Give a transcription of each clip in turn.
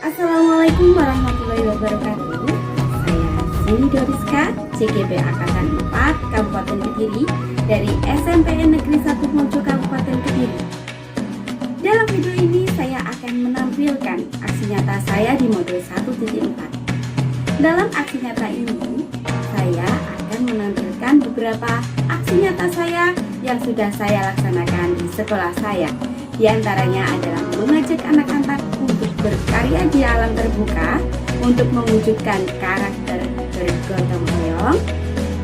Assalamualaikum warahmatullahi wabarakatuh. Saya Cindy Doriska, CGP Angkatan 4 Kabupaten Kediri dari SMPN Negeri 1 Mojo Kabupaten Kediri. Dalam video ini saya akan menampilkan aksi nyata saya di modul 1.4. Dalam aksi nyata ini, saya akan menampilkan beberapa aksi nyata saya yang sudah saya laksanakan di sekolah saya. Di antaranya adalah mengajak anak-anak untuk berkarya di alam terbuka untuk mewujudkan karakter bergotong royong,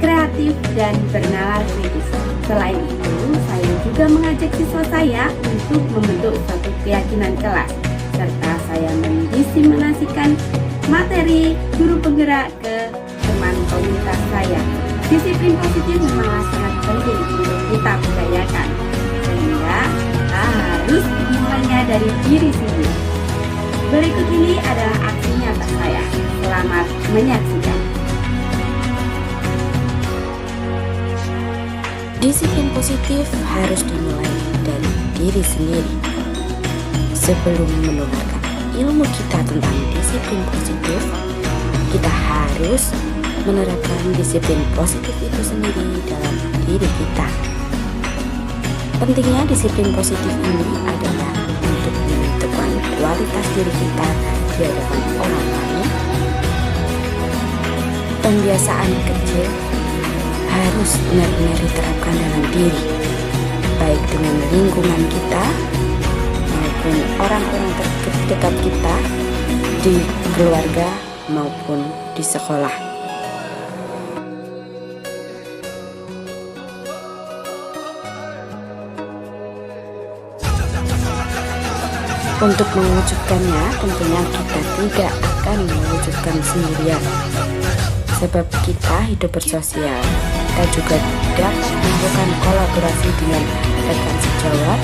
kreatif, dan bernalar kritis. Selain itu, saya juga mengajak siswa saya untuk membentuk suatu keyakinan kelas, serta saya mendiseminasikan materi guru penggerak ke teman komunitas saya. Disiplin positif memang sangat penting untuk kita budayakan, sehingga kita harus memulainya dari diri sendiri. Berikut ini adalah aksi nyata saya. Selamat menyaksikan. Disiplin positif harus dimulai dari diri sendiri. Sebelum menularkan ilmu kita tentang disiplin positif, kita harus menerapkan disiplin positif itu sendiri dalam diri kita. Pentingnya disiplin positif ini adalah untuk menentukan kualitas diri kita di hadapan orang lain. Pembiasaan kecil harus benar-benar diterapkan dalam diri, baik dengan lingkungan kita maupun orang-orang terdekat kita, di keluarga maupun di sekolah. Untuk mewujudkannya, tentunya kita tidak akan mewujudkan sendirian, sebab kita hidup bersosial. Kita juga dapat melakukan kolaborasi dengan rekan sejawat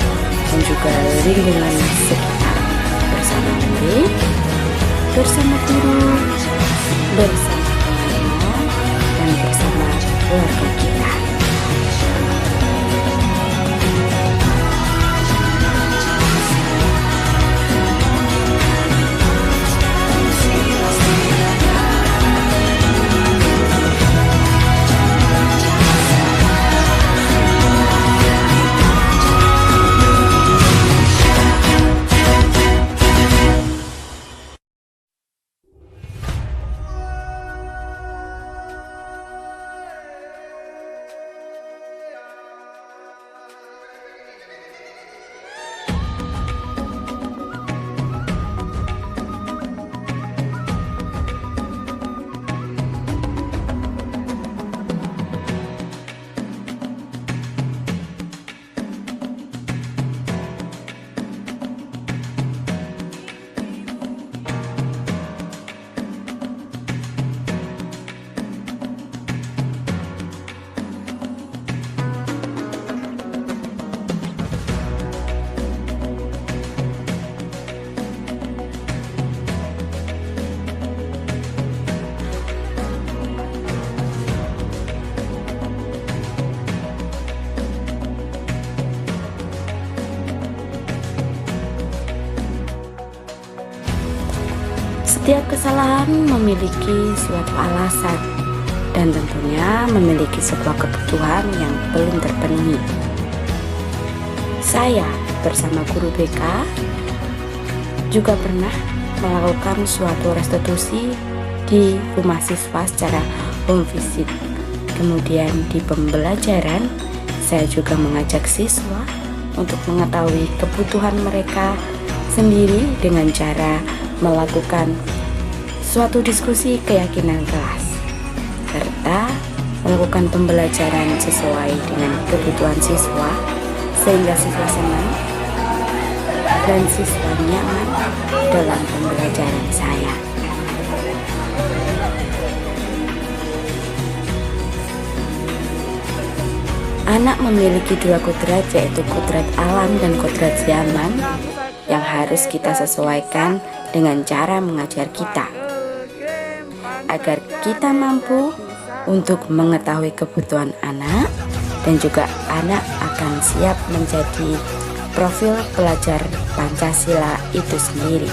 dan juga lingkungan sekitar, bersama murid, bersama guru, bersama teman, dan bersama keluarga kita. Setiap kesalahan memiliki suatu alasan dan tentunya memiliki sebuah kebutuhan yang belum terpenuhi. Saya bersama guru BK juga pernah melakukan suatu restitusi di rumah siswa secara home visit. Kemudian di pembelajaran, saya juga mengajak siswa untuk mengetahui kebutuhan mereka sendiri dengan cara melakukan suatu diskusi keyakinan kelas, serta melakukan pembelajaran sesuai dengan kebutuhan siswa, sehingga siswa senang dan siswa nyaman dalam pembelajaran saya. Anak memiliki dua kodrat, yaitu kodrat alam dan kodrat zaman, yang harus kita sesuaikan dengan cara mengajar kita, agar kita mampu untuk mengetahui kebutuhan anak, dan juga anak akan siap menjadi profil pelajar Pancasila itu sendiri.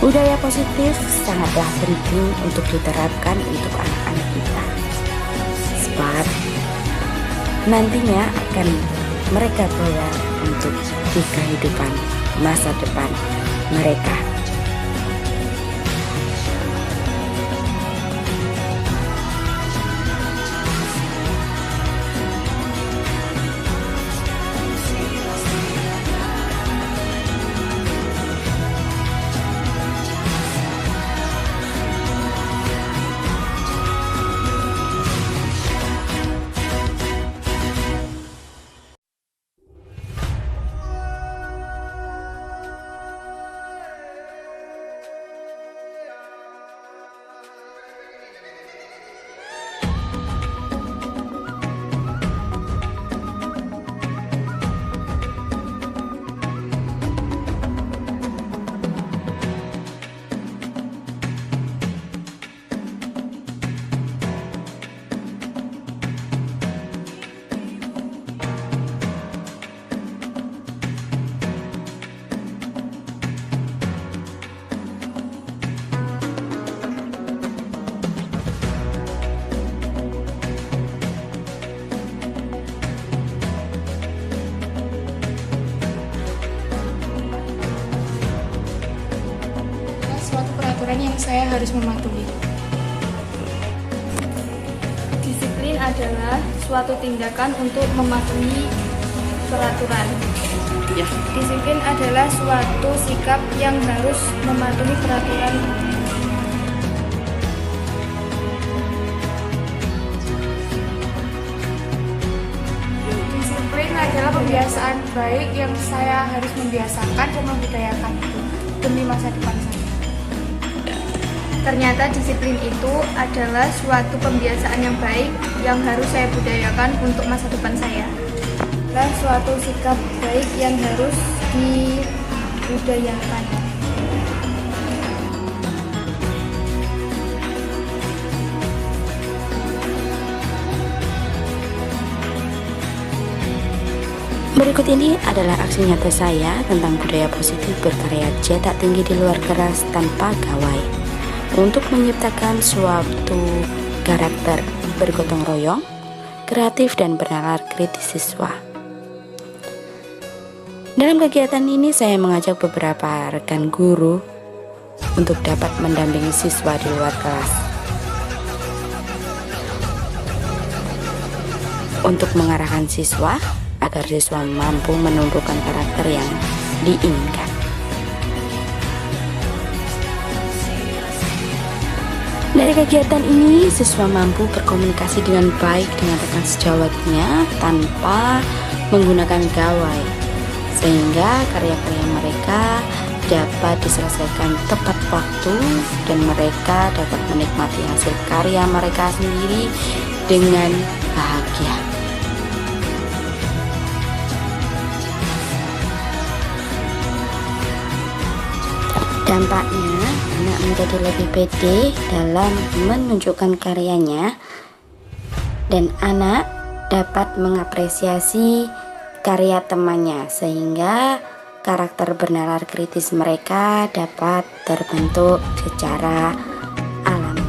Budaya positif sangatlah penting untuk diterapkan untuk anak-anak kita, sebab nantinya akan mereka bawa untuk di kehidupan masa depan mereka. Suatu peraturan yang saya harus mematuhi. Disiplin adalah suatu tindakan untuk mematuhi peraturan. Disiplin adalah suatu sikap yang harus mematuhi peraturan. Disiplin adalah kebiasaan baik yang saya harus membiasakan dan membudayakan itu demi masa depan saya. Ternyata disiplin itu adalah suatu pembiasaan yang baik yang harus saya budayakan untuk masa depan saya. Dan suatu sikap baik yang harus dibudayakan. Berikut ini adalah aksi nyata saya tentang budaya positif berkarya cetak tinggi di luar kelas tanpa gawai, untuk menciptakan suatu karakter bergotong royong, kreatif dan bernalar kritis siswa. Dalam kegiatan ini saya mengajak beberapa rekan guru untuk dapat mendampingi siswa di luar kelas untuk mengarahkan siswa agar siswa mampu menumbuhkan karakter yang diinginkan. Dari kegiatan ini, siswa mampu berkomunikasi dengan baik dengan rekan sejawatnya tanpa menggunakan gawai, sehingga karya-karya mereka dapat diselesaikan tepat waktu dan mereka dapat menikmati hasil karya mereka sendiri dengan bahagia. Dampaknya, anak menjadi lebih pede dalam menunjukkan karyanya, dan anak dapat mengapresiasi karya temannya, sehingga karakter bernalar kritis mereka dapat terbentuk secara alami.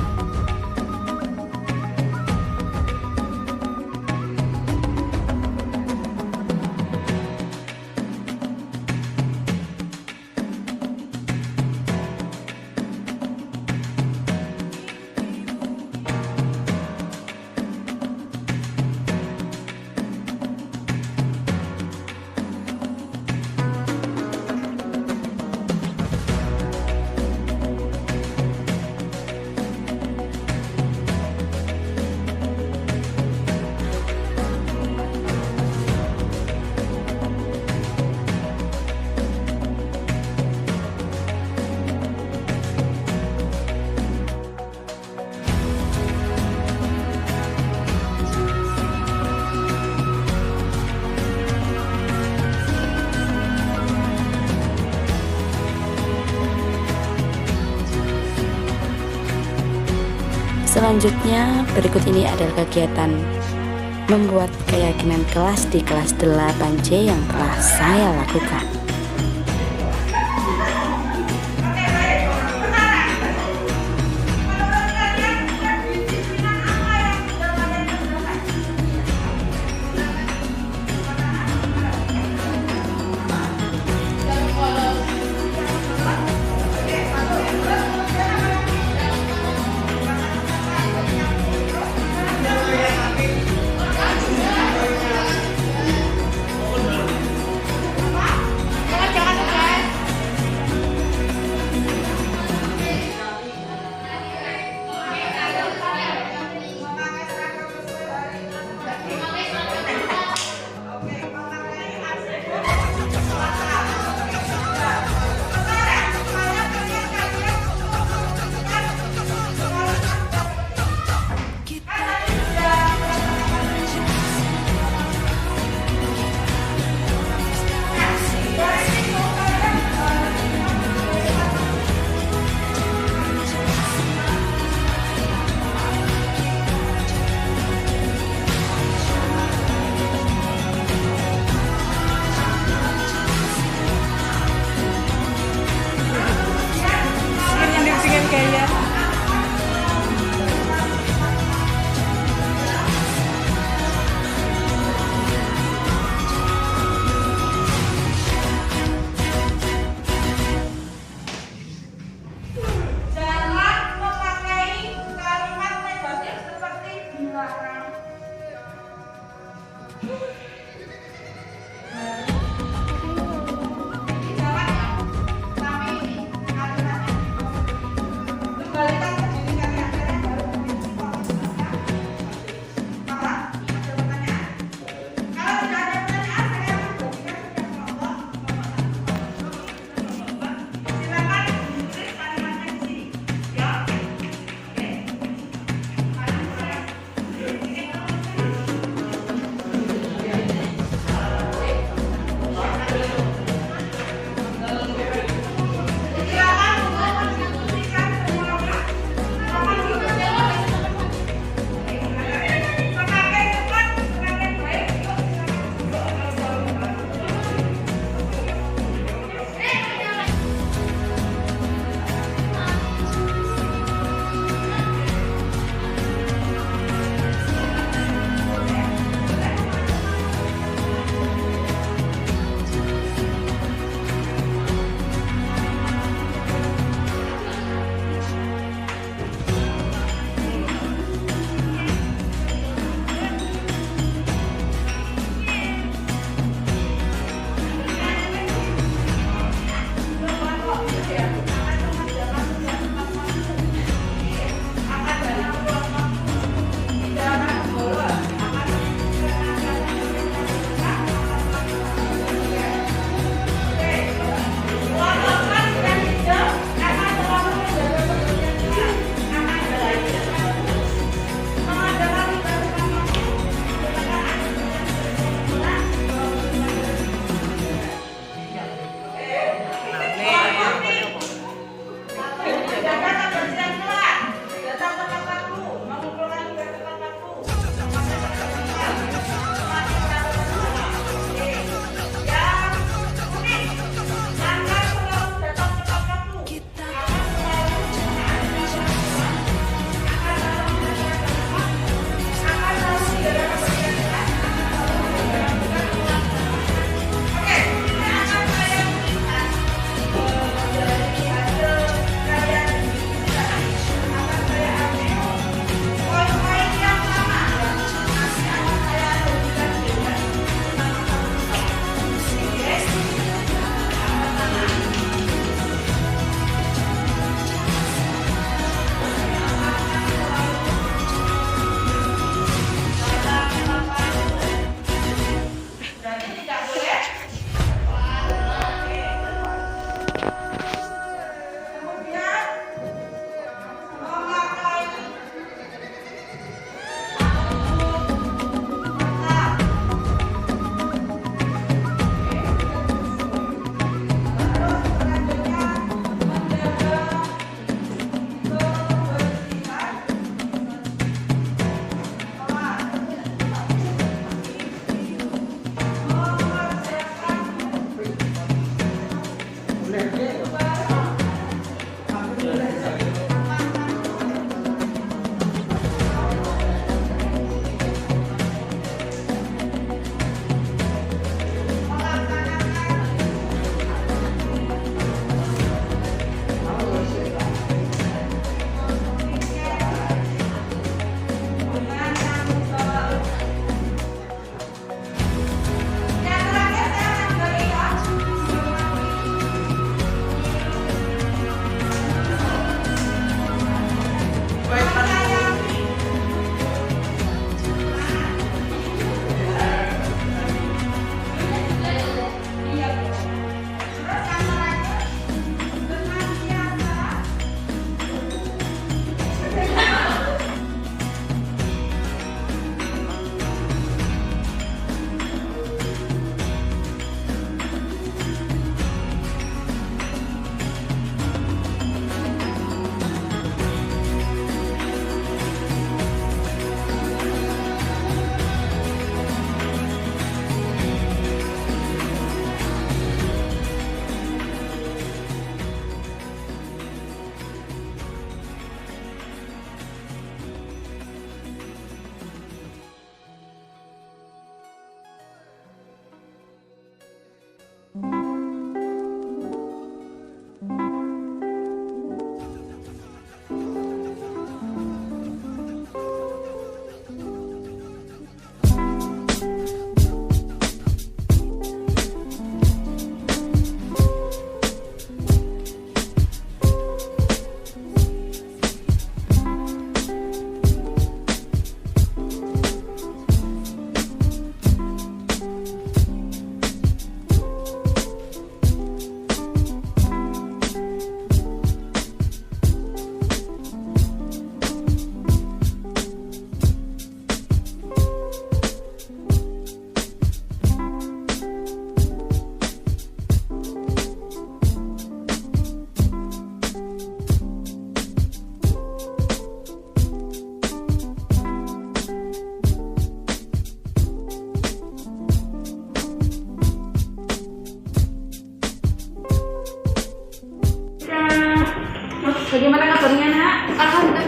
Selanjutnya, berikut ini adalah kegiatan membuat keyakinan kelas di kelas 8C yang telah saya lakukan.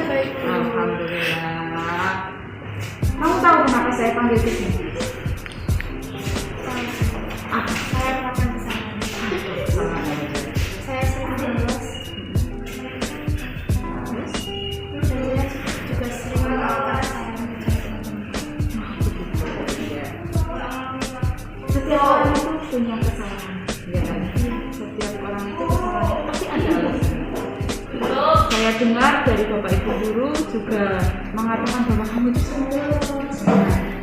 baik. Alhamdulillah. Kamu tahu kenapa saya panggil ke sini? Saya melakukan kesalahan. Saya sering bolos. Dan saya juga sering melakukan kesalahan. Setiap orang itu punya kesalahan, ya kan? Setiap orang itu kesalahan pasti ada alasan. Saya dengar dari Bapak Ibu guru juga mengatakan bahwa kamu itu sering.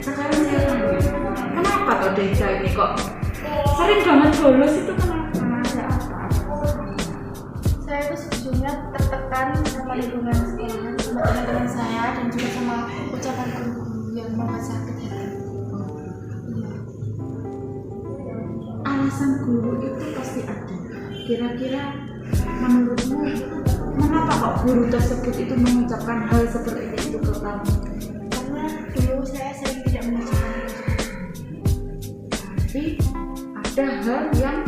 Sekarang saya tanya, kenapa toh Deja ini kok sering banget bolos itu kenapa? Ada apa? Saya itu sejujurnya tertekan sama lingkungan sekolahan, sama teman-teman saya, dan juga sama ucapan guru yang membuat sakit hati. Alasan guru itu pasti ada. Kira-kira menurutmu mengapa kok guru tersebut itu mengucapkan hal seperti itu ke kamu? Karena dulu saya sering tidak mengerjakan Tapi ada hal yang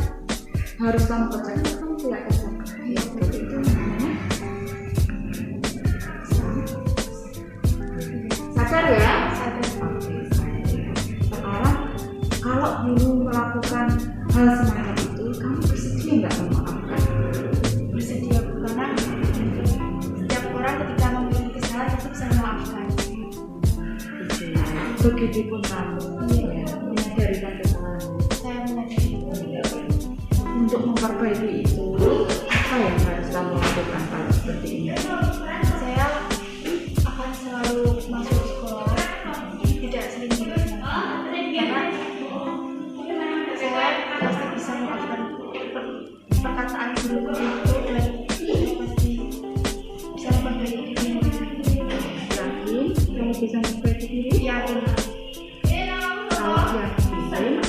harus kamu kerjakan, kamu tidak kerjakan. Ya, seperti itu namanya. Sadar ya? sadar. Sekarang kalau guru melakukan hal semacam itu, kamu bersedia nggak memaafkan? Bersedia, karena setiap orang ketika memiliki kesalahan itu bisa memaafkan. Begitupun kamu, ya, menyadari kesalahan. Saya menyadari. Untuk memperbaiki itu, apa yang harus kamu lakukan kalau seperti ini? Saya akan selalu masuk sekolah, tidak sering bolos lagi. Karena saya pasti bisa memaafkan perkataan guru itu, dan pasti bisa memperbaiki diri. Yakin kamu bisa memperbaiki diri? Yakin. Kalau yakin,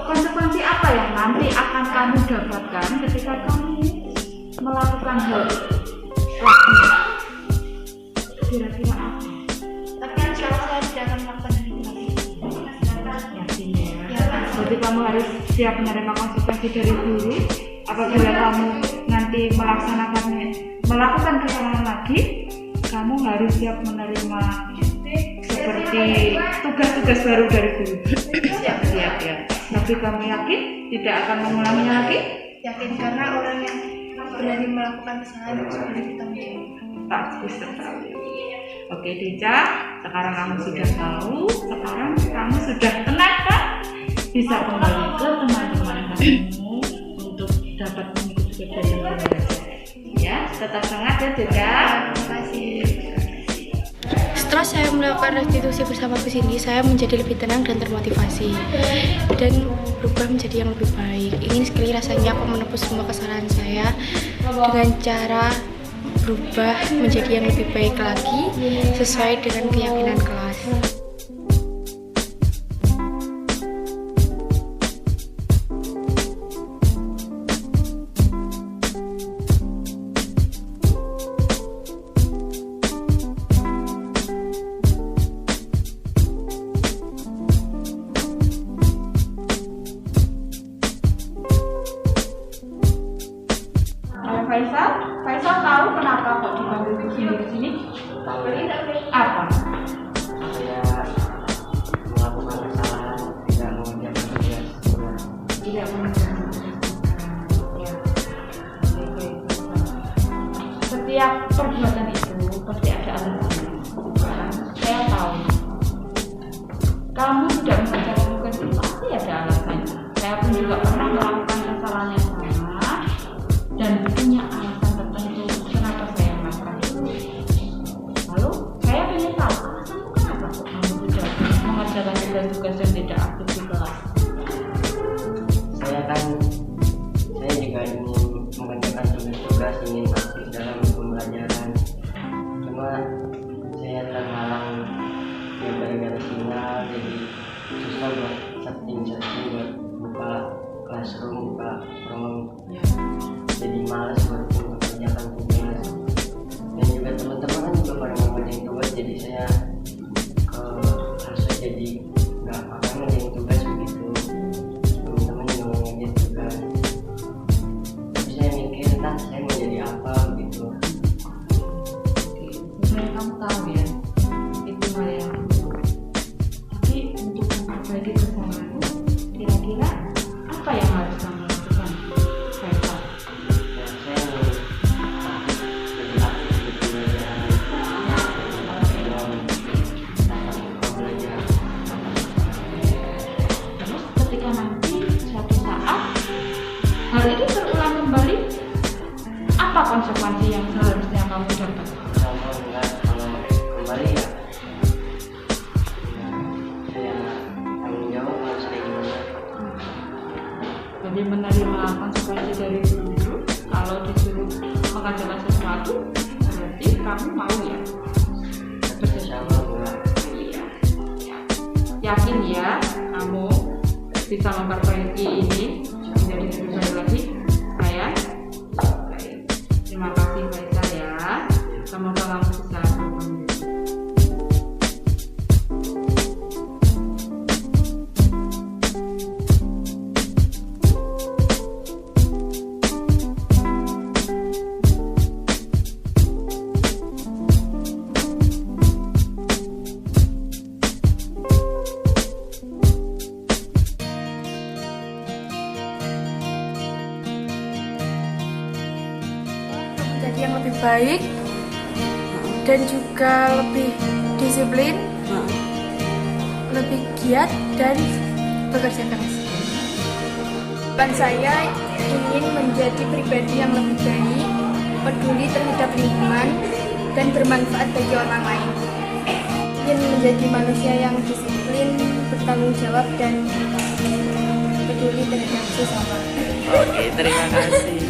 konsekuensi apa yang nanti akan kamu dapatkan ketika kamu melakukan hal lagi? Kira-kira apa? Tapi insya Allah saya tidak akan melakukan hal itu lagi. Yakin ya? Ya. Berarti kamu harus siap menerima konsekuensi dari guru. Apabila kamu nanti melakukan kesalahan lagi, kamu harus siap menerima seperti tugas-tugas baru dari guru. Siap ya. Tapi kamu yakin tidak akan mengulanginya lagi? Yakin, karena orang yang berani melakukan kesalahan harus berani bertanggung jawab. Bagus sekali. Oke Deja, sekarang kamu sudah tahu, sekarang kamu sudah tenang kan? Bisa kembali ke teman-teman kamu untuk dapat mengikuti kegiatan belajar. Ya, tetap semangat ya Deja. Terima kasih. Setelah saya melakukan restitusi bersama Gus Indi, saya menjadi lebih tenang dan termotivasi dan berubah menjadi yang lebih baik. Ingin sekali rasanya aku menebus semua kesalahan saya dengan cara berubah menjadi yang lebih baik lagi sesuai dengan keyakinan kelas. Faisal tahu kenapa kok dipanggil ke sini? Apa? Saya melakukan kesalahan, tidak mengerjakan tugas sekolah. Tidak mengerjakan ya. Setiap perbuatan itu pasti ada alasannya. Saya tahu. Kamu tidak mengerjakan tugas itu pasti ada alasannya. Saya pun juga pernah melakukan kesalahan yang sama dan punya alasan tertentu kenapa saya melakukan itu. Lalu saya ingin tahu alasanmu kenapa kok kamu tidak mengerjakan tugas-tugas yang tidak aktif di kelas. Saya juga ingin mengerjakan tugas-tugas, ingin aktif dalam pembelajaran. Cuma saya terhalang ya gara-gara sinyal, jadi susah buat setting buat buka classroom. hal itu terulang kembali, apa konsekuensi yang seharusnya kamu dapat? Kalau enggak, kalau kembali ya saya tanggung jawab harus kayak gimana. Jadi menerima konsekuensi dari guru. Kalau disuruh mengerjakan sesuatu, berarti kamu mau ya. Insya Allah enggak. Iya. Yakin ya kamu bisa memperbaiki ini menjadi lebih baik lagi, saya. Terima kasih Faisal ya. Semoga kamu bisa berkembang. Menjadi yang lebih baik dan juga lebih disiplin, lebih giat dan bekerja keras. Dan saya ingin menjadi pribadi yang lebih baik, peduli terhadap lingkungan dan bermanfaat bagi orang lain. Ingin menjadi manusia yang disiplin, bertanggung jawab dan peduli terhadap sesama. Oke, terima kasih.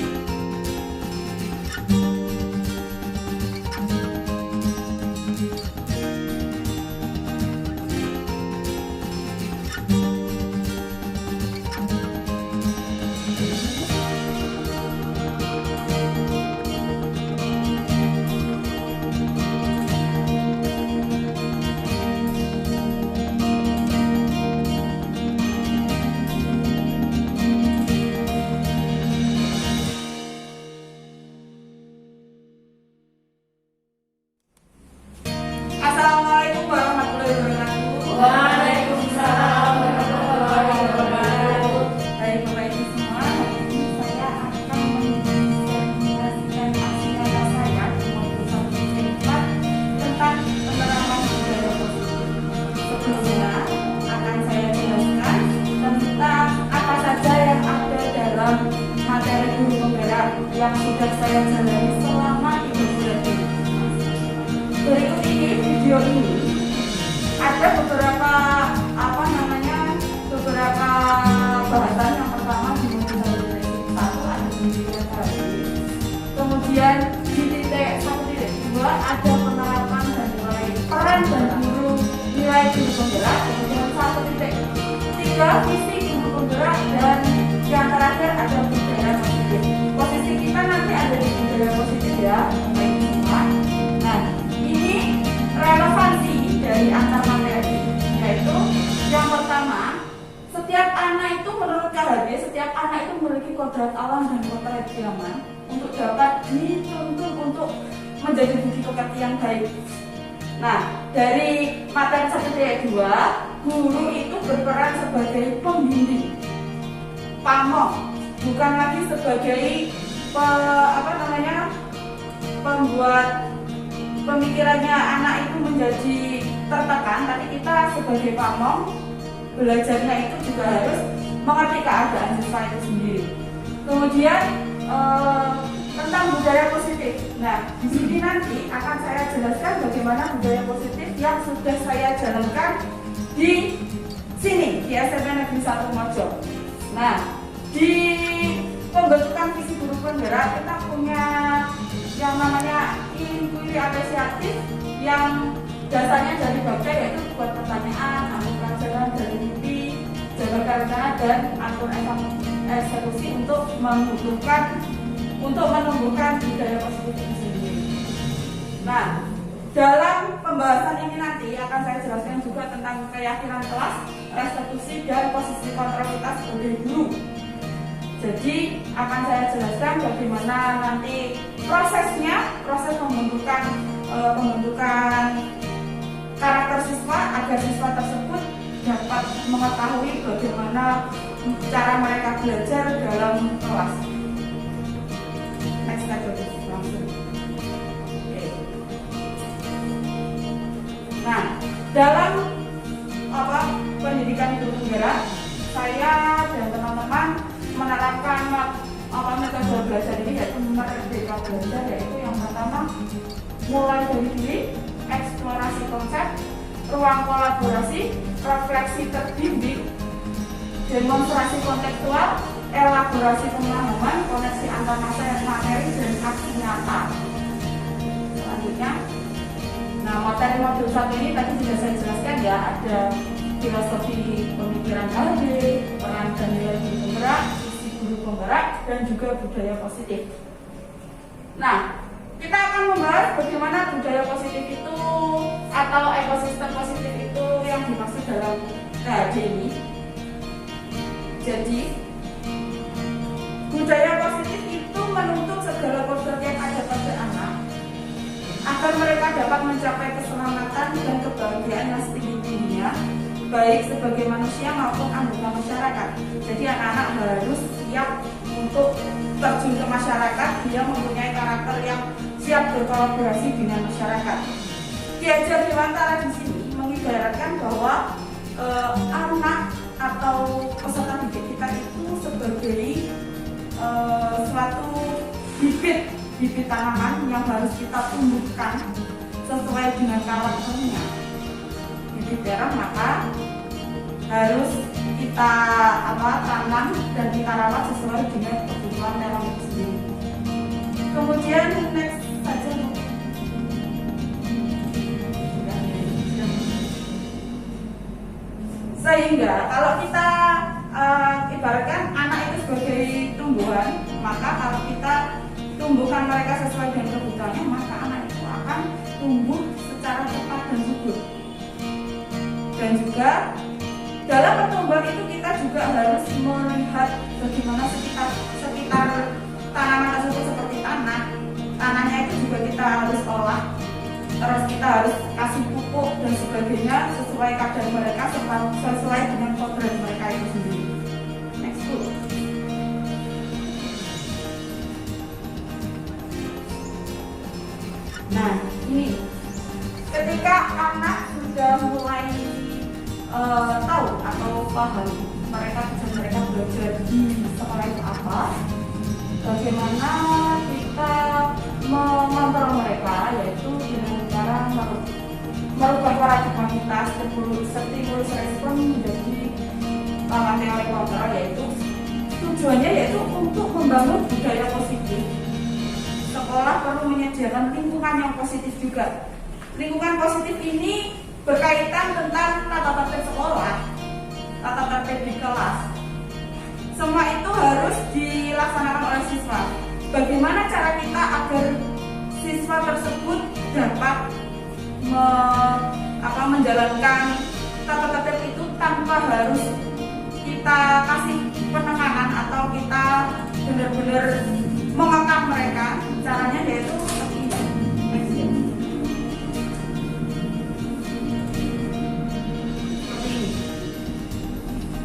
Assalamualaikum warahmatullahi wabarakatuh. Waalaikumsalam warahmatullahi wabarakatuh. Baik Bapak Ibu semua, hari ini saya akan menginformasikan aksi nyata saya di modul 1.4 tentang penerapan budaya positif. Sebelumnya akan saya jelaskan tentang apa saja yang ada dalam materi guru penggerak yang sudah saya jalani selama 3 bulan ini. Berikut ini video ini ada beberapa beberapa bahasan. Yang pertama di modul 1 ada pendidikan terakhir, kemudian di titik 1.2 ada penerapan dan nilai peran dan guru nilai guru penggerak, kemudian 1.3 visi guru penggerak, dan yang terakhir ada budaya positif. Posisi kita nanti ada di budaya positif ya, baik semua. Nah, ini relevansi dari antar materi, yaitu yang pertama, setiap anak itu menurut KHB, setiap anak itu memiliki kodrat alam dan kodrat zaman untuk dapat dituntun untuk menjadi budi pekerti yang baik. Nah, dari materi 1.2, guru itu berperan sebagai pembimbing, pamong, bukan lagi sebagai pembuat pemikirannya anak itu menjadi tertekan, tapi kita sebagai pamong belajarnya itu juga harus mengerti keadaan siswa itu sendiri. Kemudian tentang budaya positif. Nah, di sini nanti akan saya jelaskan bagaimana budaya positif yang sudah saya jalankan di sini di SMP Negeri 1 Mojo. Nah, di pembentukan visi guru penggerak kita punya yang namanya inquiry apresiatif yang dasarnya dari Bakti, yaitu buat pertanyaan, atur pelajaran dari mimpi, jaga rencana, dan atur eksekusi untuk menumbuhkan budaya positif itu sendiri. Nah, dalam pembahasan ini nanti akan saya jelaskan juga tentang keyakinan kelas, restitusi, dan posisi kontrolitas sebagai guru. Jadi akan saya jelaskan bagaimana nanti prosesnya, proses pembentukan karakter siswa agar siswa tersebut dapat mengetahui bagaimana cara mereka belajar dalam kelas. Next slide langsung. Okay. Nah, dalam pendidikan guru penggerak, saya dan teman-teman menerapkan belajar ini yaitu merdeka belajar, yaitu yang pertama mulai dari diri, eksplorasi konsep, ruang kolaborasi, refleksi terbimbing, demonstrasi kontekstual, elaborasi pemahaman, koneksi antar materi dan aksi nyata. Selanjutnya, nah materi modul 1 ini tadi sudah saya jelaskan ya, ada filosofi pemikiran HB, peran dan nilai guru penggerak, isi guru penggerak, dan juga budaya positif. Nah, kita akan membahas bagaimana budaya positif itu atau ekosistem positif itu yang dimaksud dalam KHD ini. Jadi, budaya positif itu menuntut segala kodrat yang ada pada anak agar mereka dapat mencapai keselamatan dan kebahagiaan yang setinggi-tingginya, baik sebagai manusia maupun anggota masyarakat. Jadi anak-anak harus siap untuk terjun ke masyarakat, dia mempunyai karakter yang siap berkolaborasi dengan masyarakat. Ki Hajar Dewantara di sini mengibaratkan bahwa anak atau peserta didik kita itu sebagai suatu bibit tanaman yang harus kita tumbuhkan sesuai dengan karakternya. Bibit terang maka harus kita tanam dan kita rawat sesuai dengan kebutuhan terang itu sendiri. Kemudian next saja. Sehingga kalau kita ibaratkan anak itu sebagai tumbuhan, maka kalau kita tumbuhkan mereka sesuai dengan kebutuhannya, maka anak itu akan tumbuh secara cepat dan subur. Dan juga dalam pertumbuhan itu kita juga harus melihat bagaimana sekitar tanaman tersebut seperti tanahnya itu juga kita harus olah, terus kita harus kasih pupuk dan sebagainya sesuai kadar mereka, sesuai dengan kodrat mereka itu sendiri. Next dulu. Nah ini ketika anak sudah mulai tahu atau paham mereka belajar di sekolah itu apa, bagaimana kita mengontrol mereka, yaitu dengan cara merubah paradigma kita stimulus respon menjadi teori kontrol, yaitu tujuannya yaitu untuk membangun budaya positif. Sekolah perlu menyediakan lingkungan yang positif juga. Lingkungan positif ini berkaitan tentang tata tertib sekolah, tata tertib di kelas. Semua itu harus dilaksanakan oleh siswa. Bagaimana cara kita agar siswa tersebut dapat menjalankan tata tertib itu tanpa harus kita kasih penekanan atau kita benar-benar mengekang mereka. Caranya yaitu seperti ini.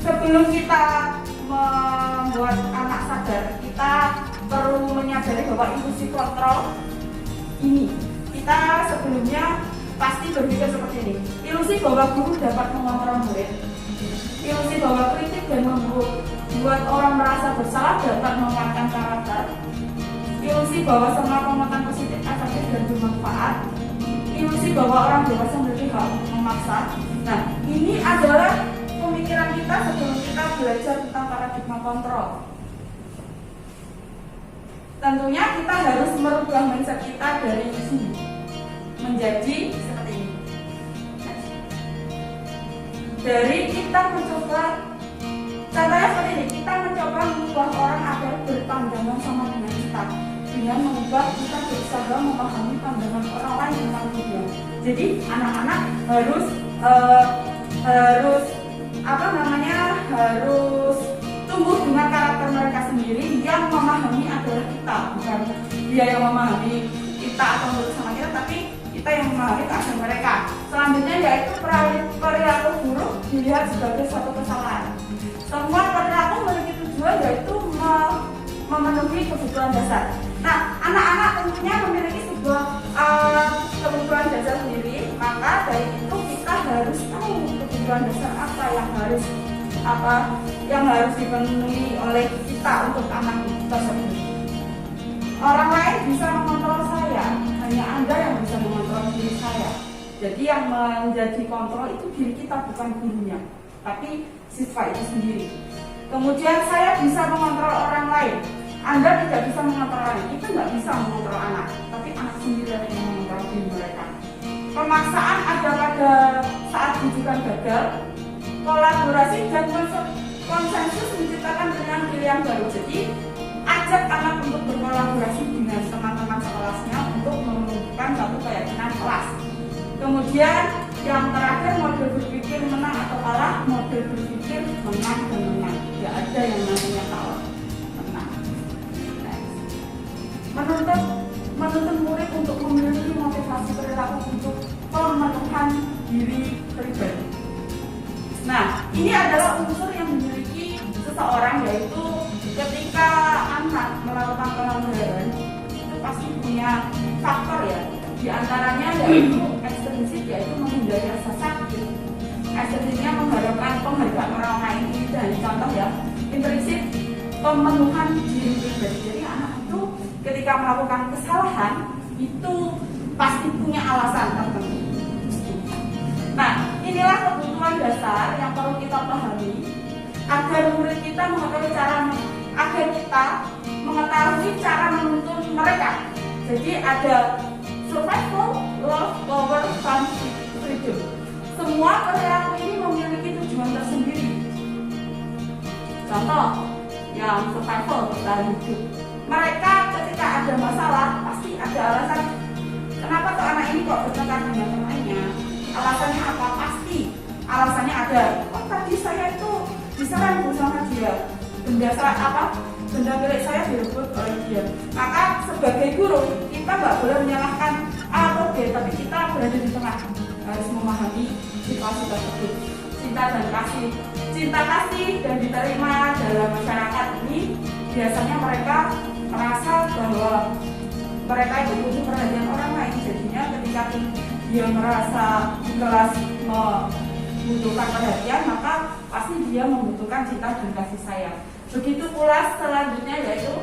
Sebelum kita membuat anak sadar, kita perlu menyadari bahwa ilusi kontrol ini kita sebelumnya pasti berpikir seperti ini. Ilusi bahwa guru dapat mengontrol murid, ilusi bahwa kritik dan membuat orang merasa bersalah dapat menguatkan karakter, ilusi bahwa semua komentar positif efektif dan bermanfaat, ilusi bahwa orang dewasa memiliki hak memaksa. Nah, ini adalah pemikiran kita sebelum kita belajar tentang paradigma kontrol. Tentunya kita harus merubah mindset kita dari sini menjadi seperti ini. Dari kita mencoba, contohnya seperti ini, kita mencoba mengubah orang agar berpandangan sama dengan kita, dengan mengubah kita berusaha memahami pandangan orang lain tentang kita. Jadi anak-anak harus tumbuh dengan karakter mereka sendiri yang memahami adalah kita, bukan dia yang memahami kita atau menurut sama kita, tapi kita yang memahami keadaan mereka. Selanjutnya yaitu perilaku buruk dilihat sebagai suatu kesalahan. Semua perilaku memiliki tujuan yaitu memenuhi kebutuhan dasar. Nah, anak-anak tentunya memiliki sebuah kebutuhan dasar sendiri, maka dari itu kita harus tahu kebutuhan dasar apa yang harus dipenuhi oleh kita untuk anak tersebut. Orang lain bisa mengontrol saya, hanya Anda yang bisa mengontrol diri saya. Jadi yang menjadi kontrol itu diri kita, bukan gurunya, tapi siswa itu sendiri. Kemudian saya bisa mengontrol orang lain. Anda tidak bisa mengontrol orang lain. Kita nggak bisa mengontrol anak, tapi anak sendiri yang mengontrol diri mereka. Pemaksaan ada pada saat rujukan gagal. Kolaborasi dan konsensus menciptakan dengan pilihan baru. Jadi ajak anak untuk berkolaborasi dengan teman-teman sekelasnya untuk menumbuhkan satu keyakinan kelas. Kemudian yang terakhir, model berpikir menang atau kalah. Model berpikir menang dan menang. Tidak ada yang namanya kalah, menang. Menuntut murid untuk memiliki motivasi perilaku untuk pemenuhan diri pribadi. Nah, ini adalah unsur yang dimiliki seseorang, yaitu ketika anak melakukan pelanggaran itu pasti punya faktor ya. Di antaranya yaitu ekstrinsik, yaitu menghindari rasa sakit. Ekstrinsipnya mengharapkan penghargaan orang lain, ini dari contoh ya. Intrinsik pemenuhan diri pribadi. Jadi anak itu ketika melakukan kesalahan itu pasti punya alasan tertentu. Nah, inilah kebutuhan dasar yang perlu kita pahami agar murid kita mengetahui cara menuntun mereka. Jadi ada survival, love, power, fun, freedom. Semua perilaku ini memiliki tujuan tersendiri. Contoh, yang survival, bertahan hidup. Mereka ketika ada masalah pasti ada alasan. Kenapa tuh anak ini kok bertengkar dengan temannya? Alasannya apa? Pasti alasannya ada. Oh, tadi saya itu diserang sama dia. Benda milik saya direbut oleh dia. Maka sebagai guru kita nggak boleh menyalahkan A atau B, tapi kita berada di tengah, harus memahami situasi tersebut. Cinta kasih dan diterima dalam masyarakat ini biasanya mereka merasa bahwa mereka itu butuh perhatian orang lain. Jadinya ketika dia merasa di kelas membutuhkan perhatian, maka pasti dia membutuhkan cinta dan kasih sayang. Begitu pula selanjutnya yaitu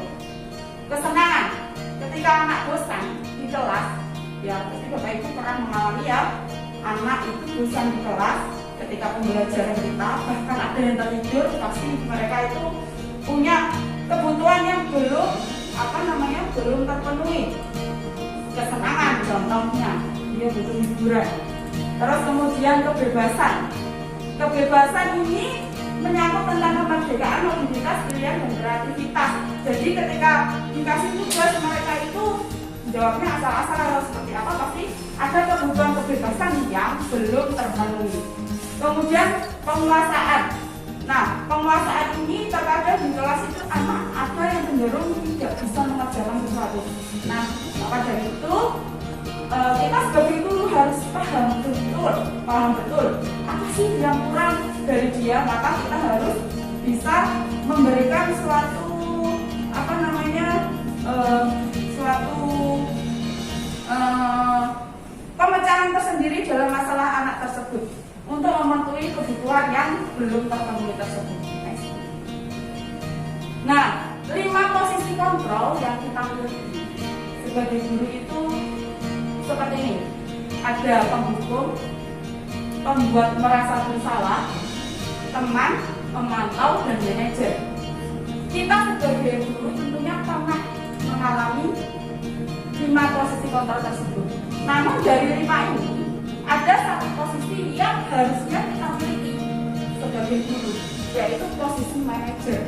kesenangan. Ketika anak bosan di kelas, ya pasti Bapak Ibu pernah mengalami ya, anak itu bosan di kelas ketika pembelajaran kita, bahkan ada yang tertidur, pasti mereka itu punya kebutuhan yang belum terpenuhi. Kesenangan contohnya, dia butuh hiburan. Terus kemudian kebebasan ini menyangkut tentang kemerdekaan, mobilitas, pilihan, dan kreativitas. Jadi ketika dikasih tugas mereka itu jawabnya asal-asalan seperti apa, pasti ada kebutuhan kebebasan yang belum terpenuhi. Kemudian penguasaan. Nah, penguasaan ini terkadang di kelas itu anak ada yang cenderung tidak bisa mengerjakan sesuatu. Nah, maka dari itu kita sebagai guru harus paham betul apa sih yang kurang dari dia, maka kita harus bisa memberikan suatu pemecahan tersendiri dalam masalah anak tersebut untuk memenuhi kebutuhan yang belum terpenuhi tersebut. Nah, 5 posisi kontrol yang kita miliki sebagai guru itu seperti ini. Ada penghukum, pembuat merasa bersalah, teman, pemantau, dan manajer. Kita sebagai guru tentunya pernah mengalami 5 posisi kontrol tersebut. Namun dari 5 ini ada satu posisi yang harusnya kita miliki sebagai guru, yaitu posisi manajer.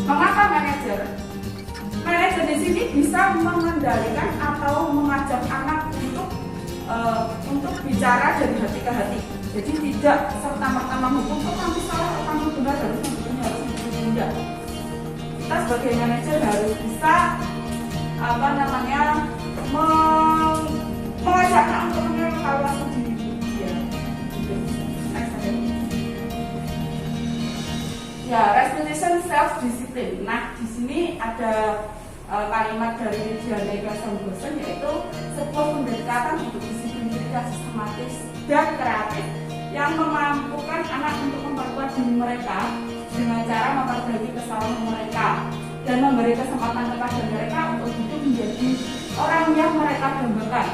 Mengapa manajer? Manajer di sini bisa mengendalikan atau mengajak anak untuk bicara dari hati ke hati. Jadi tidak serta-merta menghukum, kamu salah, kamu benar, harus tidak. Kita sebagai manajer harus bisa mengajak anak untuk mengevaluasi diri dia. Ya, restitution self discipline. Nah, di sini ada kalimat dari Dianeka Sambhosen, yaitu sebuah pendekatan untuk disiplin diri yang sistematis dan kreatif yang memampukan anak untuk memperkuat diri mereka dengan cara memperbaiki kesalahan mereka dan memberi kesempatan kepada mereka untuk hidup menjadi orang yang mereka banggakan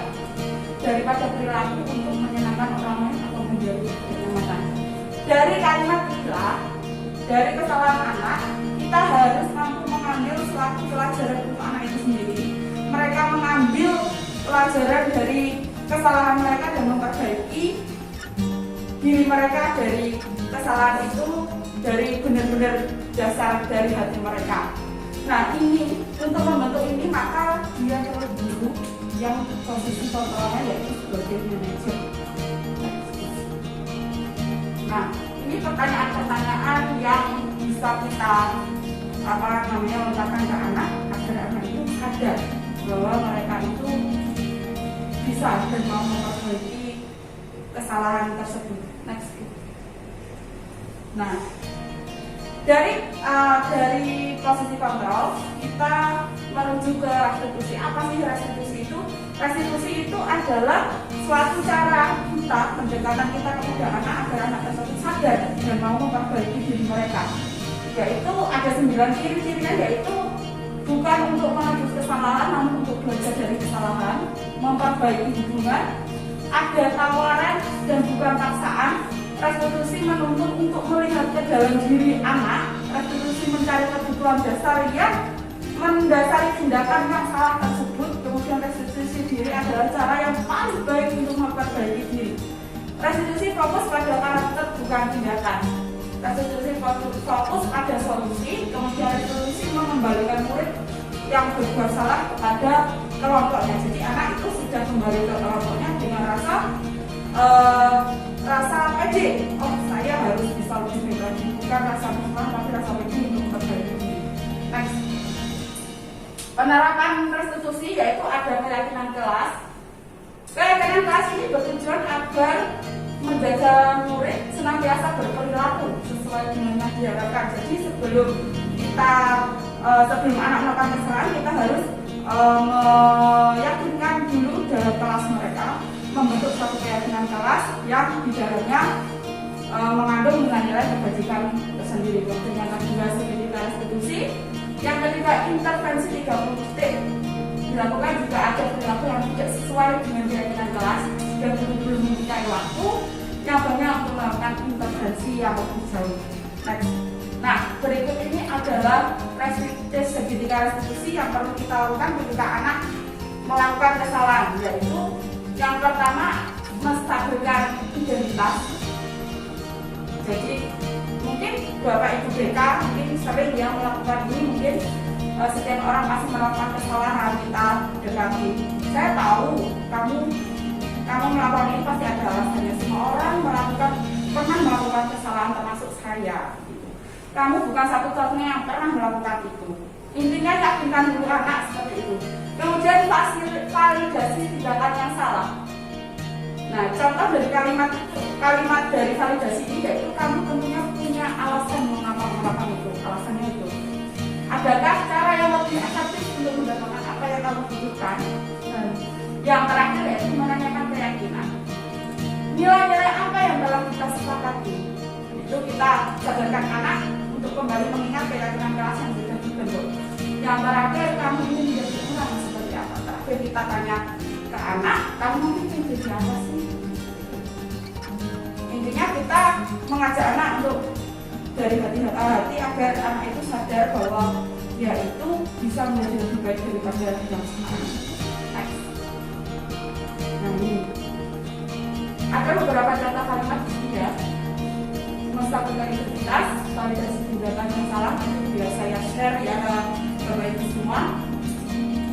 daripada perilaku untuk menyenangkan orang lain atau menjadi kenyamanan. Dari kalimat inilah, dari kesalahan anak, kita harus mampu mengambil suatu pelajaran untuk anak itu sendiri. Mereka mengambil pelajaran dari kesalahan mereka dan memperbaiki diri mereka dari kesalahan itu, dari benar-benar dasar dari hati mereka. Nah, ini untuk membentuk ini maka dia perlu guru yang posisi kontrolnya yaitu sebagai manajer. Nah, ini pertanyaan-pertanyaan yang bisa kita lontarkan ke anak agar anak itu sadar bahwa mereka itu bisa dan mau memperbaiki kesalahan tersebut. Next. Nah, dari posisi kontrol kita menuju ke restitusi. Apa sih restitusi itu? Restitusi itu adalah suatu cara kita, pendekatan kita kepada anak agar anak tersebut sadar dan mau memperbaiki diri mereka. Yaitu ada 9 ciri-cirinya, yaitu bukan untuk menebus kesalahan, namun untuk belajar dari kesalahan, memperbaiki hubungan, ada tawaran dan bukan paksaan. Restitusi menuntut untuk melihat ke dalam diri anak. Restitusi mencari kebutuhan dasar yang mendasari tindakan yang salah tersebut. Kemudian restitusi diri adalah cara yang paling baik untuk memperbaiki diri. Restitusi fokus pada karakter bukan tindakan. Restitusi fokus pada solusi. Kemudian restitusi mengembalikan murid yang berbuat salah kepada kelompoknya. Jadi anak itu sudah kembali ke kelompoknya dengan rasa pede. Oh, saya harus bisa lebih baik lagi, bukan rasa bersalah tapi rasa pede untuk memperbaiki diri. Next. Penerapan restitusi yaitu ada keyakinan kelas. Keyakinan kelas ini bertujuan agar menjaga murid senantiasa berperilaku sesuai dengan yang diharapkan. Jadi sebelum anak melakukan kesalahan, kita harus meyakinkan dulu dalam kelas mereka, membentuk suatu keyakinan kelas yang di dalamnya mengandung nilai-nilai kebajikan tersendiri. Yang kedua segitiga restitusi, yang ketiga intervensi 30 titik dilakukan jika ada perilaku yang tidak sesuai dengan keyakinan kelas dan belum mempunyai waktu yang banyak untuk melakukan intervensi yang lebih jauh. Next. Nah, berikut ini adalah segitiga restitusi yang perlu kita lakukan ketika anak melakukan kesalahan, yaitu yang pertama menstabilkan identitas. Jadi mungkin Bapak Ibu BK mungkin sering yang melakukan ini, mungkin setiap orang pasti melakukan kesalahan, kita dekati. Saya tahu kamu melakukan ini pasti ada alasannya. Semua orang pernah melakukan kesalahan, termasuk saya. Kamu bukan satu-satunya yang pernah melakukan itu. Intinya yakinkan dulu anak seperti itu. Kemudian validasi tindakan yang salah. Nah, contoh dari kalimat dari validasi ini yaitu kamu tentunya punya alasan mengapa melakukan itu. Alasannya itu. Adakah cara yang lebih efektif untuk mendapatkan apa yang kamu butuhkan? Dan yang terakhir yaitu menanyakan keyakinan. Nilai-nilai apa yang telah kita sepakati? Itu kita sadarkan anak untuk kembali mengingat keyakinan kelas yang sudah dibentuk. Yang terakhir, kamu ingin menjadi orang seperti apa? Terakhir kita tanya ke anak, kamu ingin menjadi apa sih? Intinya kita mengajak anak untuk dari hati agar anak itu sadar bahwa dia itu bisa menjadi lebih baik daripada yang sekarang. Next. Nah, ini ada beberapa contoh kalimat di sini ya. Menstabilkan identitas, validasi tindakan yang salah, nanti biar saya share ya ke Bapak Ibu semua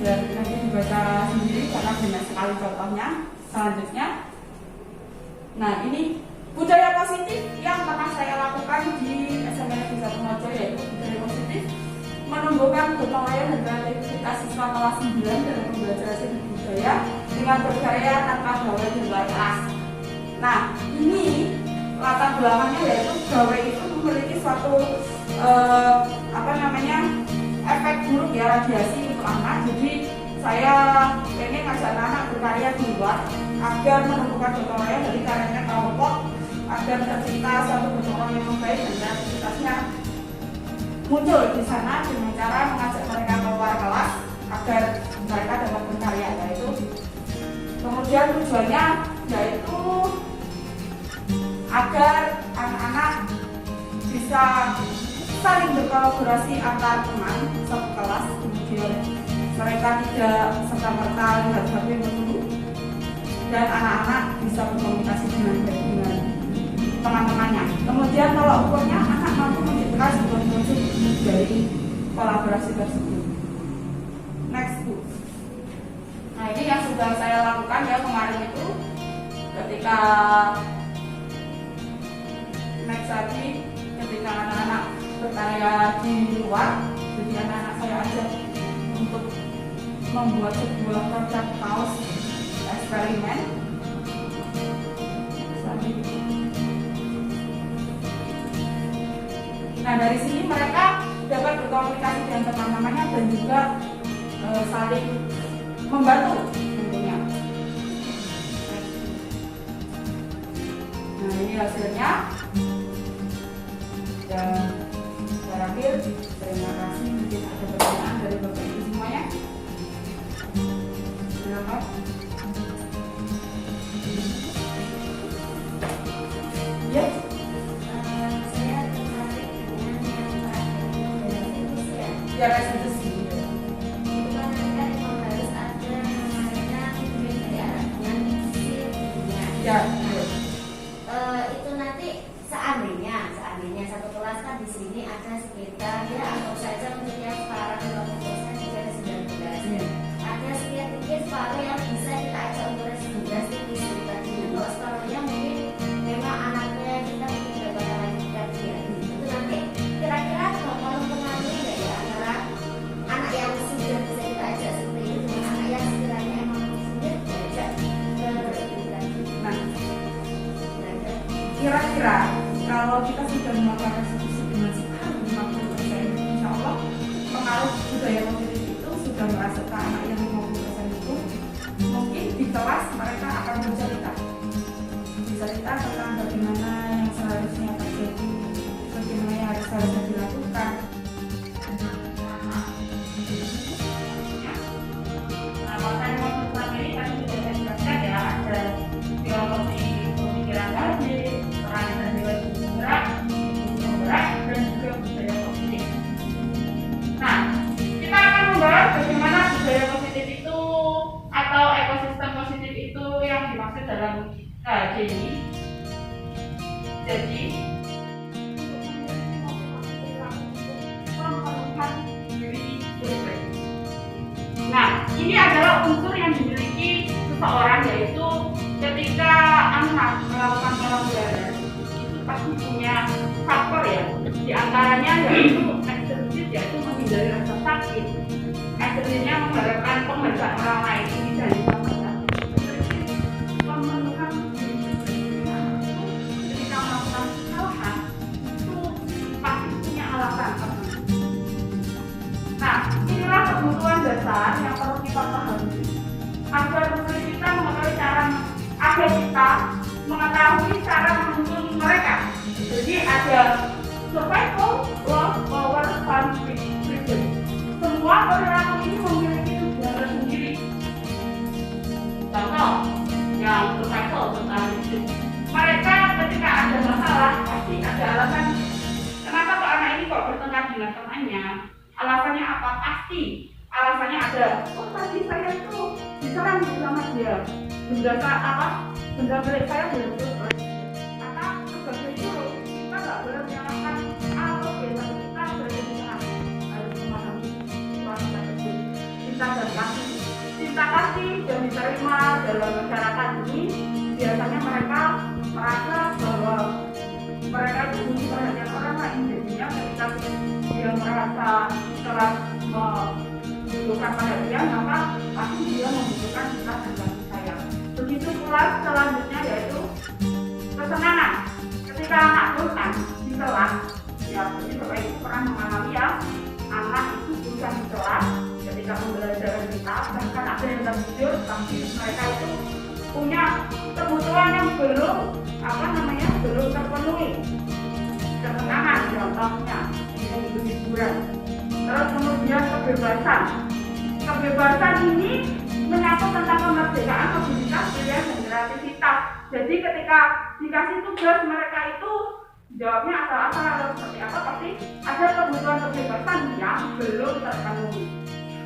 dan nanti dibaca sendiri karena banyak sekali contohnya. Selanjutnya, nah ini budaya positif yang pernah saya lakukan di SMP Negeri 1 Mojo, yaitu budaya positif menumbuhkan gotong royong dan kreativitas siswa kelas 9 dalam pembelajaran seni budaya dengan berkarya tanpa gawai di luar kelas. Nah, ini latar belakangnya yaitu gawai itu memiliki suatu efek buruk ya, radiasi untuk anak. Jadi saya pengen ngajak anak berkarya di luar agar menemukan gotong royong dari karyanya kelompok, agar tercipta suatu gotong royong yang baik dan kreativitasnya muncul di sana dengan cara mengajak mereka keluar kelas agar mereka dapat berkarya, yaitu kemudian tujuannya yaitu agar anak-anak bisa saling berkolaborasi antar teman satu kelas, kemudian mereka tidak serta-merta lihat HP dulu, dan anak-anak bisa berkomunikasi dengan baik dengan teman-temannya. Kemudian kalau ukurnya anak mampu menciptakan sebuah produk dari kolaborasi tersebut. Next Bu. Nah ini yang sudah saya lakukan ya kemarin itu ketika next lagi ketika anak-anak berkarya di luar, jadi anak-anak saya ajak untuk membuat sebuah produk kaos eksperimen. Nah dari sini mereka dapat berkomunikasi dengan teman-temannya dan juga saling membantu tentunya. Nah ini hasilnya. Dan terakhir, terima kasih. Mungkin ada pertanyaan dari Bapak Ibu semuanya. Silakan. Ya. Saya tertarik dengan yang terakhir, Ya restitusi. itu kan nanti memang harus ada namanya pembedaan yang sipnya. Ya. Betul. Itu nanti seandainya satu kelas kan di sini ada sekitar ya anggap saja untuk yang sekarang 50% juga ada 19. Ya. Ada sekitar mungkin separuh yang bisa kita ajak untuk restitusi tipis tadi. Kalau separuhnya mungkin memang anaknya kita mungkin tidak bakal lanjutkan dia. Itu nanti kira-kira kalau pengaruhnya nggak ya antara anak yang sudah bisa kita ajak seperti itu dengan anak yang sekiranya emang sudah diajak ke restitusi tadi. Nah, kira-kira kalau kita sudah melakukan restitusi dengan separuh 50%, insya Allah pengaruh budaya positif itu sudah merasuk ke anak yang 50% itu, mungkin di kelas mereka akan bercerita tentang bagaimana yang seharusnya terjadi, bagaimana yang harusnya dilakukan. Nah, materi modul pertama ini kan sudah saya jelaskan ya, ada biologi pemikiran tadi, peran dan nilai penggerak, dan juga budaya positif. Nah, kita akan membahas bagaimana budaya positif itu atau ekosistem positif itu yang dimaksud dalam KJI. Jadi, nah, ini adalah unsur yang dimiliki seseorang, yaitu ketika anak melakukan pelajaran itu pasti punya faktor ya, diantaranya yaitu eksternal, yaitu menghindari rasa sakit. Eksternalnya mengharapkan penghargaan orang lain, ini dari pemenuhan ketika melakukan kesalahan itu pasti punya alasan. Nah, inilah kebutuhan dasar yang perlu kita pahami agar kita mengetahui cara menuntun mereka. Jadi ada survival, loss, power, conflict, freedom. Semua perilaku ini memiliki tujuan tersendiri. Contoh yang survival tentang hidup. Mereka ketika ada masalah pasti ada alasan. Kenapa kok anak ini kok bertengkar dengan temannya? Alasannya apa? Pasti alasannya ada. Oh tadi saya itu diserang sama dia. Benda milik saya direbut oleh dia. Maka sebagai guru kita nggak boleh menyalahkan atau biasa kita berada di tengah. Harus memahami situasi tersebut. Cinta kasih dan diterima dalam masyarakat ini biasanya mereka merasa bahwa mereka itu butuh perhatian orang lain. Jadinya ketika dia merasa telah membutuhkan perhatian, maka pasti dia membutuhkan cinta dan kasih sayang. Begitu pula selanjutnya yaitu kesenangan. Ketika anak bosan di kelas, ya jadi Bapak Ibu pernah mengalami ya, anak itu bosan di kelas ketika pembelajaran kita, bahkan ada yang tertidur, tapi mereka itu punya kebutuhan yang belum terpenuhi. Kesenangan contohnya, hiburan. Terus kemudian kebebasan. Kebebasan ini menyangkut tentang kemerdekaan, mobilitas, pilihan, dan kreativitas. Jadi ketika dikasih tugas mereka itu jawabnya asal-asal atau seperti apa, pasti ada kebutuhan kebebasan yang belum terpenuhi.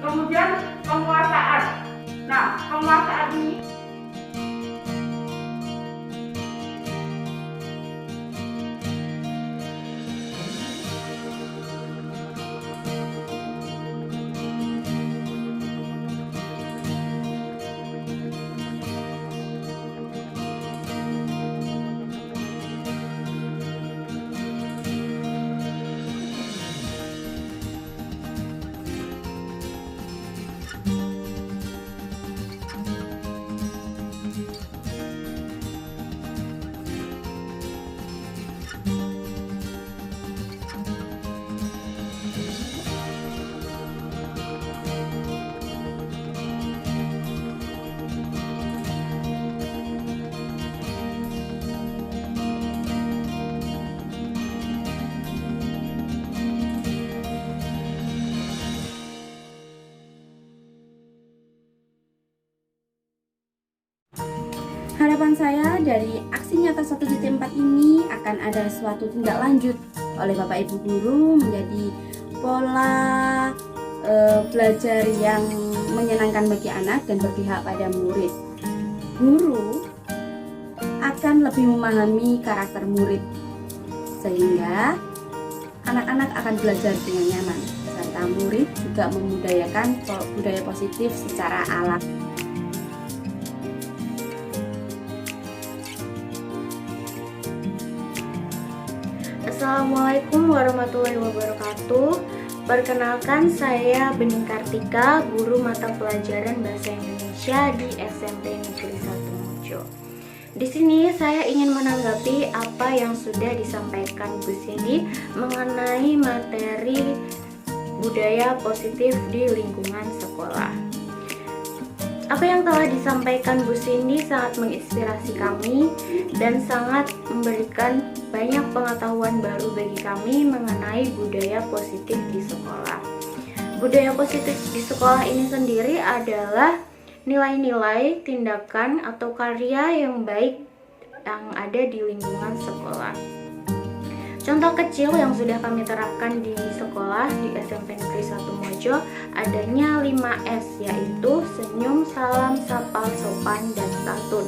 Kemudian penguasaan. Nah, penguasaan ini Harapan saya dari aksi nyata 1.4 ini akan ada suatu tindak lanjut oleh Bapak Ibu guru menjadi pola belajar yang menyenangkan bagi anak dan berpihak pada murid. Guru akan lebih memahami karakter murid sehingga anak-anak akan belajar dengan nyaman, serta murid juga memudayakan budaya positif secara alam. Assalamualaikum warahmatullahi wabarakatuh. Perkenalkan, saya Bening Kartika, guru mata pelajaran Bahasa Indonesia di SMP Negeri 1 Mojo. Di sini saya ingin menanggapi apa yang sudah disampaikan Bu Cindy mengenai materi budaya positif di lingkungan sekolah. Apa yang telah disampaikan Bu Cindy sangat menginspirasi kami dan sangat memberikan banyak pengetahuan baru bagi kami mengenai budaya positif di sekolah. Budaya positif di sekolah ini sendiri adalah nilai-nilai, tindakan, atau karya yang baik yang ada di lingkungan sekolah. Contoh kecil yang sudah kami terapkan di sekolah di SMP Negeri 1 Mojo adanya 5S, yaitu senyum, salam, sapa, sopan, dan santun.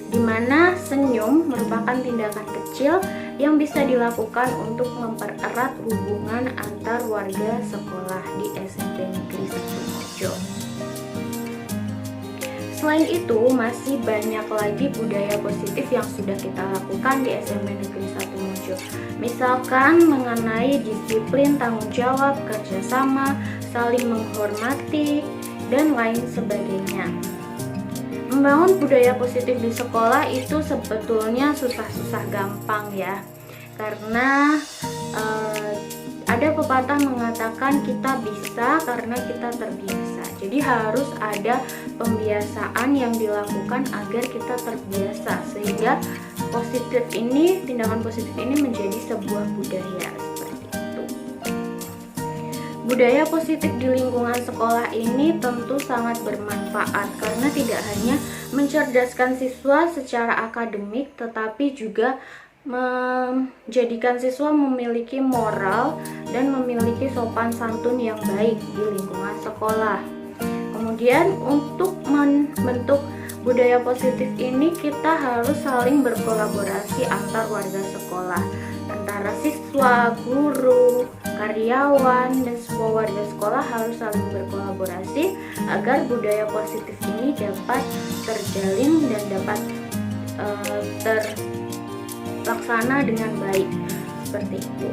Di mana senyum merupakan tindakan kecil yang bisa dilakukan untuk mempererat hubungan antar warga sekolah di SMP Negeri 1 Mojo. Selain itu, masih banyak lagi budaya positif yang sudah kita lakukan di SMP Negeri 1 Mojo. Misalkan mengenai disiplin, tanggung jawab, kerjasama, saling menghormati, dan lain sebagainya. Membangun budaya positif di sekolah itu sebetulnya susah-susah gampang ya, karena ada pepatah mengatakan kita bisa karena kita terbiasa. Jadi harus ada pembiasaan yang dilakukan agar kita terbiasa sehingga tindakan positif ini menjadi sebuah budaya seperti itu. Budaya positif di lingkungan sekolah ini tentu sangat bermanfaat karena tidak hanya mencerdaskan siswa secara akademik tetapi juga menjadikan siswa memiliki moral dan memiliki sopan santun yang baik di lingkungan sekolah. Kemudian untuk membentuk budaya positif ini kita harus saling berkolaborasi antar warga sekolah, antara siswa, guru, karyawan, dan semua warga sekolah harus saling berkolaborasi agar budaya positif ini dapat terjalin dan dapat terlaksana dengan baik seperti itu.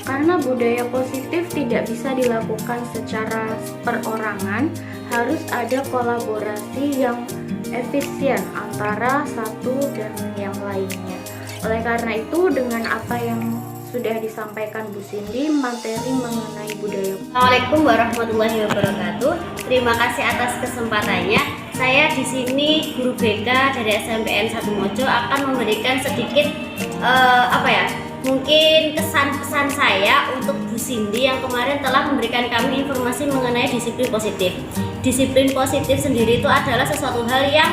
Karena budaya positif tidak bisa dilakukan secara perorangan, harus ada kolaborasi yang efisien antara satu dan yang lainnya. Oleh karena itu, dengan apa yang sudah disampaikan Bu Cindy, materi mengenai budaya. Assalamualaikum warahmatullahi wabarakatuh. Terima kasih atas kesempatannya. Saya di sini guru BK dari SMPN 1 Mojo akan memberikan sedikit mungkin kesan pesan saya untuk Bu Cindy yang kemarin telah memberikan kami informasi mengenai disiplin positif. Disiplin positif sendiri itu adalah sesuatu hal yang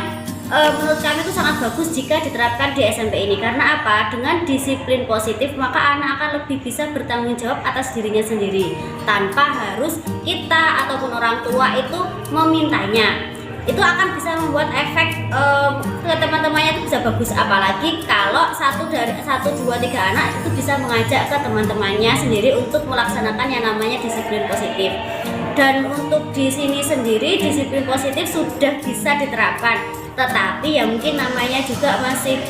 menurut kami itu sangat bagus jika diterapkan di SMP ini. Karena apa? Dengan disiplin positif maka anak akan lebih bisa bertanggung jawab atas dirinya sendiri tanpa harus kita ataupun orang tua itu memintanya. Itu akan bisa membuat efek ke teman-temannya itu bisa bagus, apalagi kalau 1, 2, 3 anak itu bisa mengajak ke teman-temannya sendiri untuk melaksanakan yang namanya disiplin positif. Dan untuk di sini sendiri disiplin positif sudah bisa diterapkan, tetapi ya mungkin namanya juga masih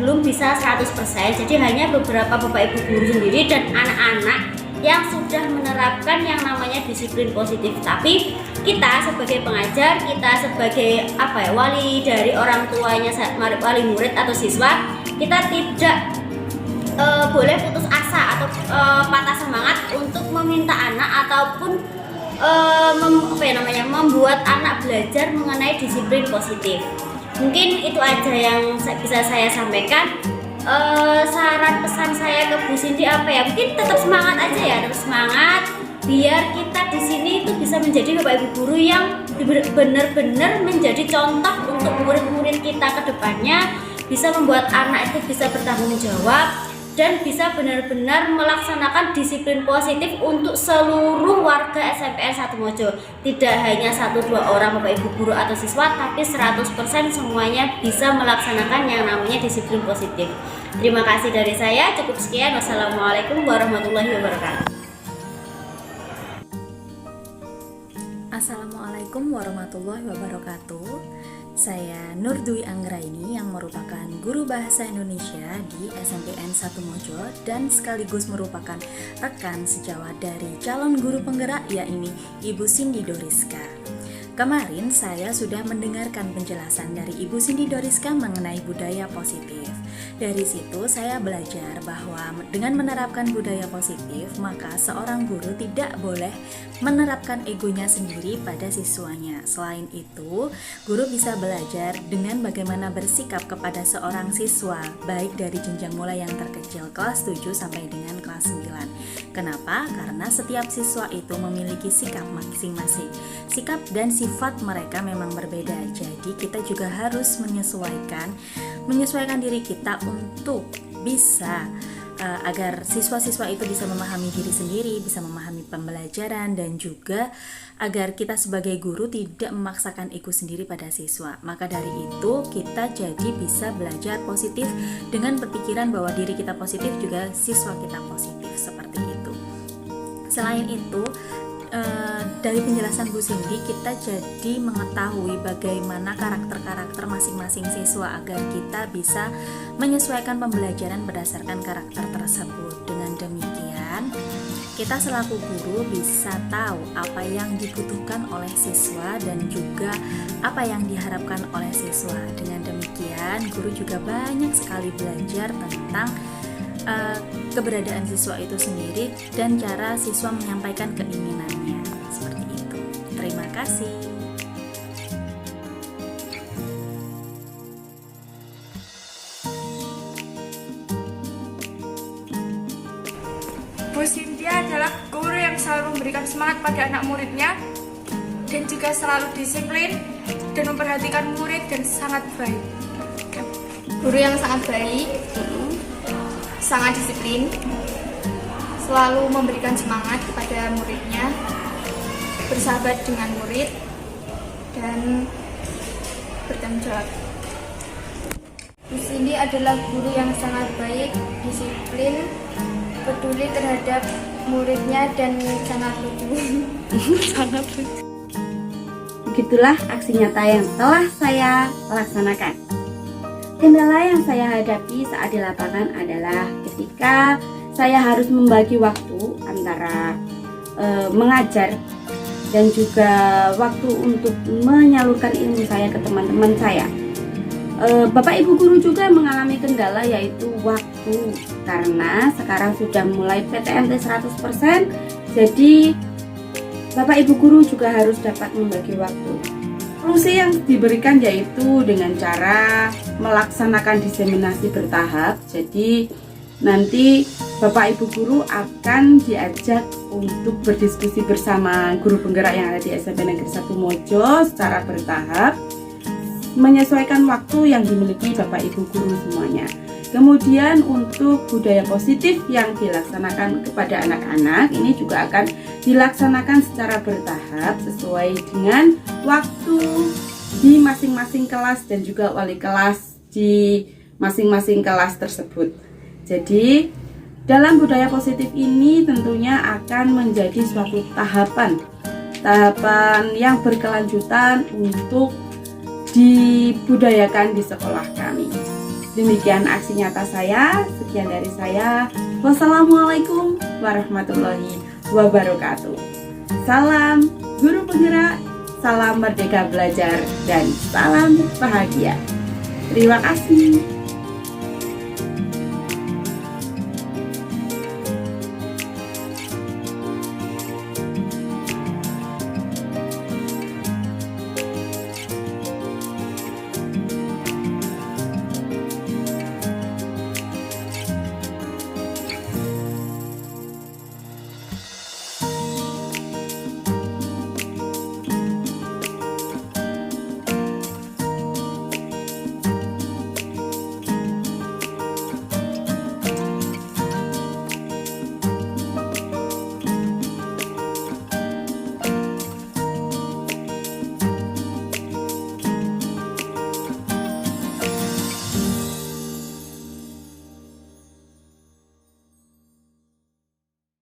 belum bisa 100%. Jadi hanya beberapa bapak ibu guru sendiri dan anak-anak yang sudah menerapkan yang namanya disiplin positif. Tapi kita sebagai pengajar, kita sebagai wali dari orang tuanya, wali murid atau siswa, kita tidak boleh putus asa atau patah semangat untuk meminta anak ataupun membuat anak belajar mengenai disiplin positif. Mungkin itu aja yang bisa saya sampaikan. Saran pesan saya ke Bu Cindy mungkin tetap semangat aja ya, terus semangat biar kita di sini itu bisa menjadi bapak ibu guru yang benar-benar menjadi contoh untuk murid-murid kita ke depannya, bisa membuat anak itu bisa bertanggung jawab dan bisa benar-benar melaksanakan disiplin positif untuk seluruh warga SMPN 1 Mojo. Tidak hanya 1-2 orang bapak ibu guru atau siswa, tapi 100% semuanya bisa melaksanakan yang namanya disiplin positif. Terima kasih dari saya, cukup sekian. Wassalamualaikum warahmatullahi wabarakatuh. Assalamualaikum warahmatullahi wabarakatuh. Saya Nur Dwi Anggraini yang merupakan guru bahasa Indonesia di SMPN 1 Mojo dan sekaligus merupakan rekan sejawat dari calon guru penggerak yakni Ibu Cindy Doriska. Kemarin saya sudah mendengarkan penjelasan dari Ibu Cindy Doriska mengenai budaya positif. Dari situ saya belajar bahwa dengan menerapkan budaya positif, maka seorang guru tidak boleh menerapkan egonya sendiri pada siswanya. Selain itu, guru bisa belajar dengan bagaimana bersikap kepada seorang siswa, baik dari jenjang mulai yang terkecil kelas 7 sampai dengan kelas 9. Kenapa? Karena setiap siswa itu memiliki sikap masing-masing. Sikap dan sifat mereka memang berbeda. Jadi kita juga harus menyesuaikan diri kita untuk bisa agar siswa-siswa itu bisa memahami diri sendiri, bisa memahami pembelajaran, dan juga agar kita sebagai guru tidak memaksakan ego sendiri pada siswa. Maka dari itu kita jadi bisa belajar positif dengan berpikiran bahwa diri kita positif juga siswa kita positif, seperti itu. Selain itu, dari penjelasan Bu Cindy kita jadi mengetahui bagaimana karakter-karakter masing-masing siswa agar kita bisa menyesuaikan pembelajaran berdasarkan karakter tersebut. Dengan demikian, kita selaku guru bisa tahu apa yang dibutuhkan oleh siswa dan juga apa yang diharapkan oleh siswa. Dengan demikian, guru juga banyak sekali belajar tentang keberadaan siswa itu sendiri dan cara siswa menyampaikan keinginannya, seperti itu. Terima kasih. Bu Cindy adalah guru yang selalu memberikan semangat pada anak muridnya dan juga selalu disiplin dan memperhatikan murid dan sangat baik. Guru yang sangat baik, sangat disiplin, selalu memberikan semangat kepada muridnya, bersahabat dengan murid, dan bertanggung jawab. Bu Cindy adalah guru yang sangat baik, disiplin, peduli terhadap muridnya, dan sangat lucu. Sangat lucu. Begitulah aksi nyata yang telah saya laksanakan. Kendala yang saya hadapi saat di lapangan adalah ketika saya harus membagi waktu antara mengajar dan juga waktu untuk menyalurkan ilmu saya ke teman-teman saya. Bapak Ibu guru juga mengalami kendala yaitu waktu, karena sekarang sudah mulai PTMT 100%, jadi Bapak Ibu guru juga harus dapat membagi waktu. Solusi yang diberikan yaitu dengan cara melaksanakan diseminasi bertahap. Jadi Nanti Bapak Ibu guru akan diajak untuk berdiskusi bersama guru penggerak yang ada di SMP Negeri 1 Mojo secara bertahap, menyesuaikan waktu yang dimiliki Bapak Ibu guru semuanya. Kemudian untuk budaya positif yang dilaksanakan kepada anak-anak ini juga akan dilaksanakan secara bertahap sesuai dengan waktu di masing-masing kelas dan juga wali kelas di masing-masing kelas tersebut. Jadi dalam budaya positif ini tentunya akan menjadi suatu tahapan yang berkelanjutan untuk dibudayakan di sekolah kami. Demikian aksi nyata saya. Sekian dari saya. Wassalamualaikum warahmatullahi wabarakatuh. Salam guru penggerak, salam merdeka belajar, dan salam bahagia. Terima kasih.